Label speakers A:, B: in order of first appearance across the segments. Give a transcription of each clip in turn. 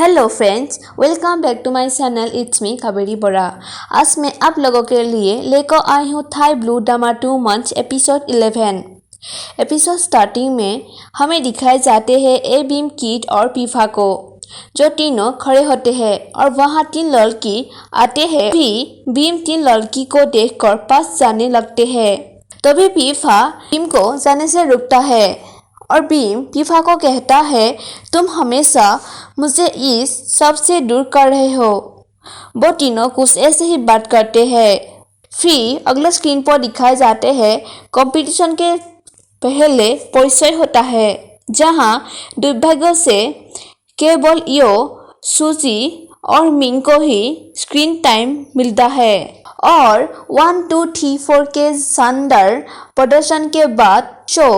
A: Hello friends, welcome back to my channel. It's me Kaveri Bora. आज मैं आप लोगों के लिए लेकर आई हूँ Thai blue drama 2 months episode 11। Episode starting में हमें दिखाए जाते हैं ए बीम, किट और पीफा को, जो तीनों खड़े होते हैं और वहाँ 3 लड़की आते हैं। भी बीम 3 लड़की को देखकर पास जाने लगते हैं। तभी पीफा बीम को जाने से रुकता है और बीम पीफा को कहता है, तुम हमेशा मुझे इस सब से दूर कर रहे हो। वो तीनों कुछ ऐसे ही बात करते हैं। फिर अगले स्क्रीन पर दिखाए जाते हैं कंपटीशन के पहले परिचय होता है, जहां दुर्भाग्य से केवल यो, सूजी और मिंग को ही स्क्रीन टाइम मिलता है। और 1, 2, 3, 4 के शानदार प्रदर्शन के बाद शो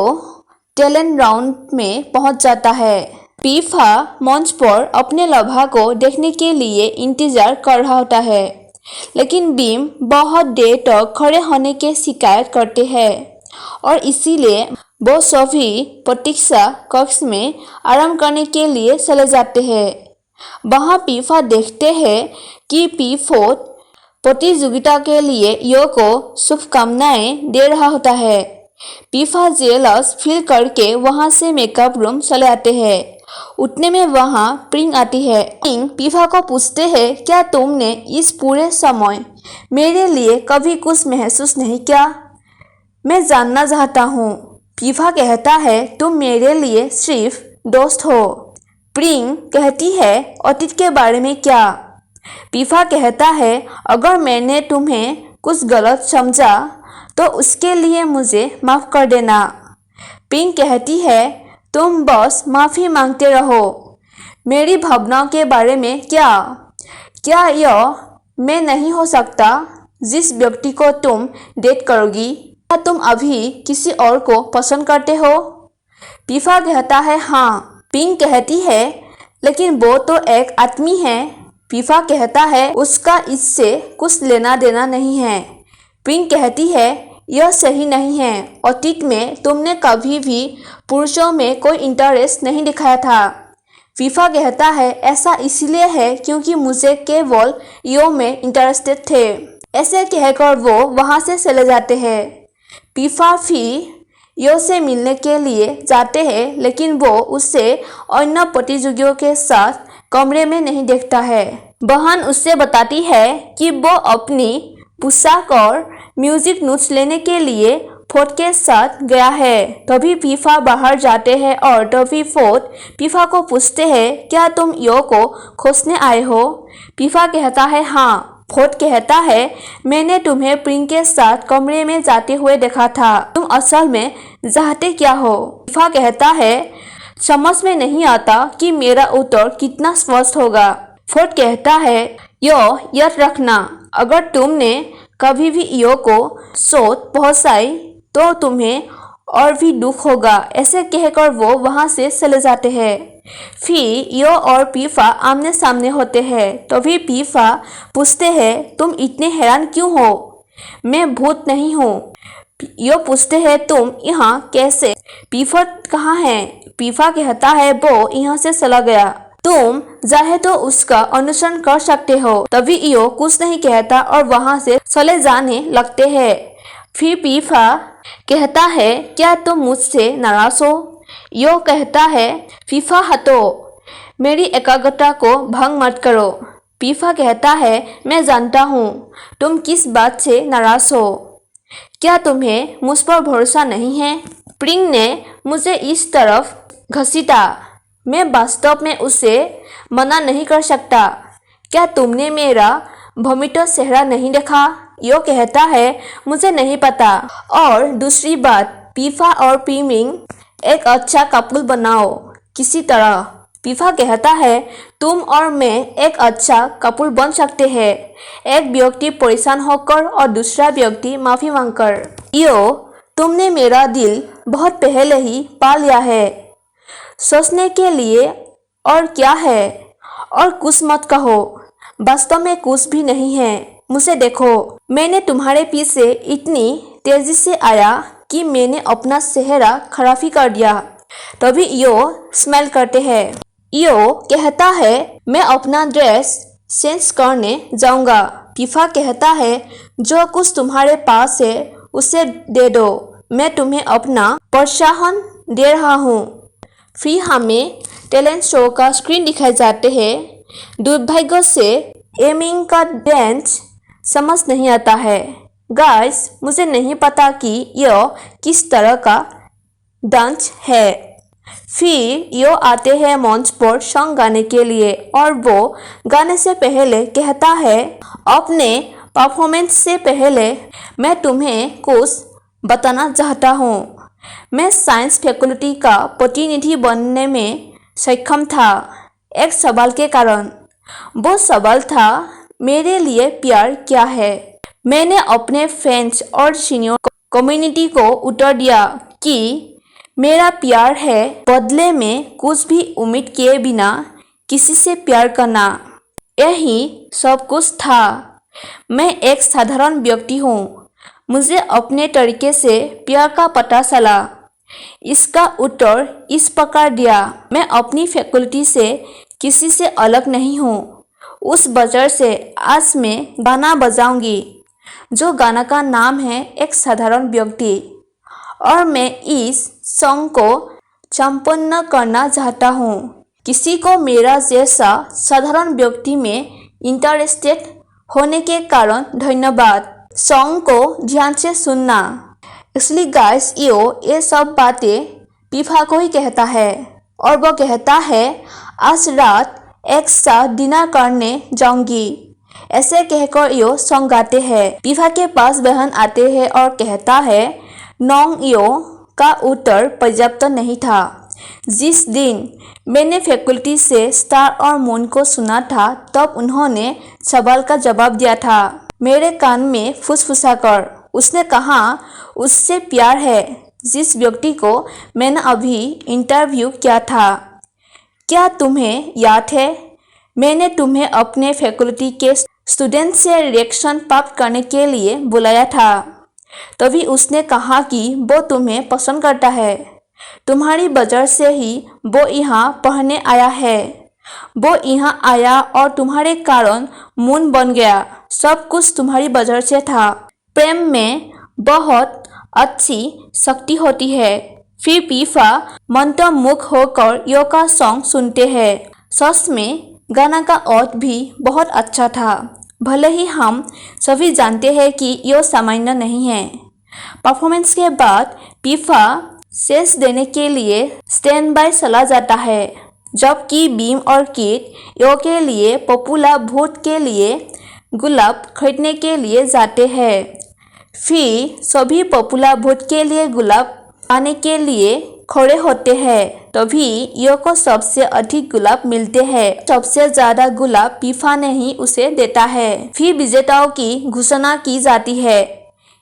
A: टैलेंट राउंड में पहुंच जाता है। पीफा मंच पर अपने लभा को देखने के लिए इंतजार कर रहा होता है, लेकिन बीम बहुत देर तक खड़े होने की शिकायत करते हैं और इसीलिए वो सभी प्रतीक्षा कक्ष में आराम करने के लिए चले जाते हैं। वहां पीफा देखते हैं कि पी4 प्रतियोगिता के लिए यो को शुभकामनाएं दे रहा होता है। पीफा जेलस फील करके वहां से मेकअप रूम चले आते हैं। उतने में वहां प्रिंग आती है। प्रिंग पीफा को पूछते हैं, क्या तुमने इस पूरे समय मेरे लिए कभी कुछ महसूस नहीं किया? मैं जानना चाहता हूँ। पीफा कहता है, तुम मेरे लिए सिर्फ दोस्त हो। प्रिंग कहती है, अतीत के बारे में क्या? पीफा कहता है, अगर मैंने तुम्हें कुछ गलत समझा तो उसके लिए मुझे माफ कर देना। पिंक कहती है, तुम बस माफी मांगते रहो। मेरी भावनाओं के बारे में क्या यह मैं नहीं हो सकता जिस व्यक्ति को तुम डेट करोगी? क्या तुम अभी किसी और को पसंद करते हो? पीफा कहता है, हाँ। पिंक कहती है, लेकिन वो तो एक आदमी है। पीफा कहता है, उसका इससे कुछ लेना देना नहीं है। पिंक कहती है, यह सही नहीं है। अतीत में तुमने कभी भी पुरुषों में कोई इंटरेस्ट नहीं दिखाया था। पीफा कहता है, ऐसा इसलिए है क्योंकि मुझे केवल यो में इंटरेस्टेड थे। ऐसे कहकर वो वहां से चले जाते हैं। पीफा फिर यो से मिलने के लिए जाते हैं, लेकिन वो उससे अन्य प्रतियोगियों के साथ कमरे में नहीं देखता है। बहन उससे बताती है कि वो अपनी पोशाक और म्यूजिक नोट्स लेने के लिए फोर्थ के साथ गया है। तभी पीफा बाहर जाते हैं और तभी फोर्थ पीफा को पूछते हैं, क्या तुम यो को खोजने आए हो? पीफा कहता है, हाँ। फोर्थ कहता है, मैंने तुम्हें प्रिंग के साथ कमरे में जाते हुए देखा था। तुम असल में चाहते क्या हो? पीफा कहता है, समझ में नहीं आता कि मेरा उत्तर कितना स्पष्ट होगा। फोर्थ कहता है, यो याद रखना, अगर तुमने कभी भी यो को चोट पहुंचाई तो तुम्हें और भी दुख होगा। ऐसे कहकर वो वहां से चले जाते हैं। फिर यो और पीफा आमने सामने होते हैं। तभी पीफा पूछते हैं, तुम इतने हैरान क्यों हो? मैं भूत नहीं हूँ। यो पूछते हैं, तुम यहाँ कैसे? पीफा कहाँ है? पीफा कहता है, वो यहाँ से चला गया। तुम चाहे तो उसका अनुसरण कर सकते हो। तभी यो कुछ नहीं कहता और वहां से चले जाने लगते हैं। फिर पीफा कहता है, क्या तुम मुझसे नाराज हो? यो कहता है, पीफा हटो, मेरी एकाग्रता को भंग मत करो। पीफा कहता है, मैं जानता हूँ तुम किस बात से नाराज हो। क्या तुम्हें मुझ पर भरोसा नहीं है? प्रिंग ने मुझे इस तरफ घसीटा, मैं वास्तव में उसे मना नहीं कर सकता। क्या तुमने मेरा भमिष्य चेहरा नहीं देखा? यो कहता है, मुझे नहीं पता। और दूसरी बात, पीफा और पिमिंग एक अच्छा कपल बनाओ किसी तरह। पीफा कहता है, तुम और मैं एक अच्छा कपल बन सकते हैं, एक व्यक्ति परेशान होकर और दूसरा व्यक्ति माफी मांगकर। यो, तुमने मेरा दिल बहुत पहले ही पा लिया है। सोचने के लिए और क्या है? और कुछ मत कहो, वास्तव में कुछ भी नहीं है। मुझे देखो, मैंने तुम्हारे पीछे इतनी तेजी से आया कि मैंने अपना चेहरा खराब ही कर दिया। तभी यो स्माइल करते हैं। यो कहता है मैं अपना ड्रेस चेंज करने जाऊंगा। पीफा कहता है जो कुछ तुम्हारे पास है उसे दे दो, मैं तुम्हें अपना प्रोत्साहन दे रहा हूँ। फिर हमें टैलेंट शो का स्क्रीन दिखाए जाते हैं। दुर्भाग्य से एमिंग का डांस समझ नहीं आता है। गाइस, मुझे नहीं पता कि यह किस तरह का डांस है। फिर यो आते हैं मंच पर सॉन्ग गाने के लिए और वो गाने से पहले कहता है अपने परफॉर्मेंस से पहले मैं तुम्हें कुछ बताना चाहता हूँ। मैं साइंस फैकल्टी का प्रतिनिधि बनने में सक्षम था एक सवाल के कारण। वो सवाल था मेरे लिए प्यार क्या है। मैंने अपने फ्रेंड्स और सीनियर कम्युनिटी को उत्तर दिया कि मेरा प्यार है बदले में कुछ भी उम्मीद किए बिना किसी से प्यार करना। यही सब कुछ था। मैं एक साधारण व्यक्ति हूँ। मुझे अपने तरीके से प्यार का पता चला। इसका उत्तर इस प्रकार दिया, मैं अपनी फैकल्टी से किसी से अलग नहीं हूँ। उस वजह से आज मैं गाना बजाऊंगी जो गाना का नाम है एक साधारण व्यक्ति, और मैं इस सॉन्ग को संपन्न करना चाहता हूँ। किसी को मेरा जैसा साधारण व्यक्ति में इंटरेस्टेड होने के कारण धन्यवाद। सॉन्ग को ध्यान से सुनना। इसलिए गाइस, ये सब बातें पीफा को ही कहता है और वो कहता है आज रात एक साथ डिनर करने जाऊंगी। ऐसे कहकर यो सॉन्ग गाते हैं। पीफा के पास बहन आते हैं और कहता है नोंग यो का उत्तर पर्याप्त नहीं था। जिस दिन मैंने फैकल्टी से स्टार और मून को सुना था तब उन्होंने सवाल का जवाब दिया था मेरे कान में फुसफुसाकर। उसने कहा उससे प्यार है जिस व्यक्ति को मैंने अभी इंटरव्यू किया था। क्या तुम्हें याद है मैंने तुम्हें अपने फैकल्टी के स्टूडेंट से रिएक्शन प्राप्त करने के लिए बुलाया था। तभी उसने कहा कि वो तुम्हें पसंद करता है। तुम्हारी वजह से ही वो यहाँ पढ़ने आया है। वो यहाँ आया और तुम्हारे कारण मून बन गया। सब कुछ तुम्हारी वजह से था। प्रेम में बहुत अच्छी शक्ति होती है। फिर पीफा मंत्रमुग्ध होकर यो का सॉन्ग सुनते हैं। सच में गाना का अर्थ भी बहुत अच्छा था। भले ही हम सभी जानते हैं कि यो सामान्य नहीं है। परफॉर्मेंस के बाद पीफा शेष देने के लिए स्टैंड बाय चला जाता है, जबकि बीम और किट यो के लिए पॉपुलर वोट के लिए गुलाब खरीदने के लिए जाते हैं। फिर सभी पॉपुलर वोट के लिए गुलाब पाने के लिए खड़े होते हैं। तभी यो को सबसे अधिक गुलाब मिलते हैं। सबसे ज्यादा गुलाब पीफा ने ही उसे देता है। फिर विजेताओं की घोषणा की जाती है।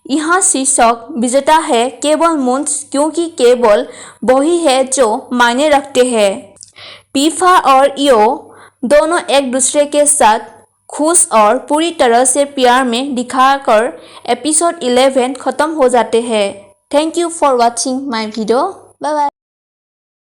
A: यहाँ शीर्षक विजेता है केवल मून, क्योंकि केवल वही है जो मायने रखते हैं। पीफा और यो दोनों एक दूसरे के साथ खुश और पूरी तरह से प्यार में दिखाकर एपिसोड 11 खत्म हो जाते हैं। Thank you for watching my video. Bye bye.